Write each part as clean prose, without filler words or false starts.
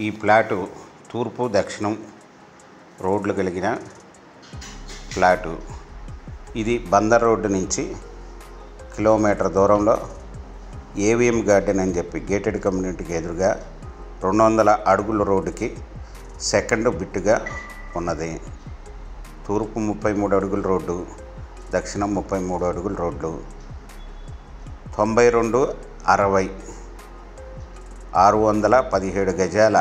ఈ ప్లాటు తూర్పు దక్షిణం రోడ్లు కలిగిన ప్లాటు. ఇది బందర్ రోడ్డు నుంచి కిలోమీటర్ దూరంలో ఏవిఎం గార్డెన్ అని చెప్పి గేటెడ్ కమ్యూనిటీకి ఎదురుగా 200 అడుగుల రోడ్డుకి సెకండ్ బిట్టుగా ఉన్నది. తూర్పు 33 అడుగుల రోడ్డు, దక్షిణం 33 అడుగుల రోడ్లు. 92/60 617 గజాల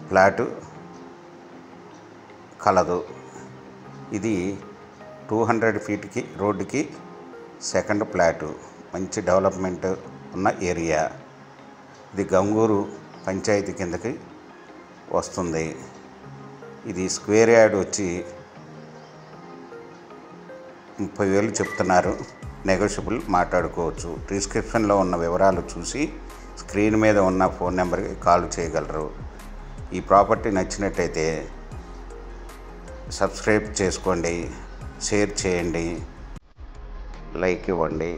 ప్లాటు కలదు. ఇది 200 ఫీట్కి రోడ్డుకి సెకండ్ ప్లాటు. మంచి డెవలప్మెంట్ ఉన్న ఏరియా. ఇది గంగూరు పంచాయతీ కిందకి వస్తుంది. ఇది స్క్వేర్ యార్డ్ వచ్చి 30,000 చెప్తున్నారు. నెగోషియబుల్ మాట్లాడుకోవచ్చు. డిస్క్రిప్షన్లో ఉన్న వివరాలు చూసి స్క్రీన్ మీద ఉన్న ఫోన్ నెంబర్కి కాల్ చేయగలరు. ఈ ప్రాపర్టీ నచ్చినట్టయితే సబ్స్క్రైబ్ చేసుకోండి, షేర్ చేయండి, లైక్ ఇవ్వండి.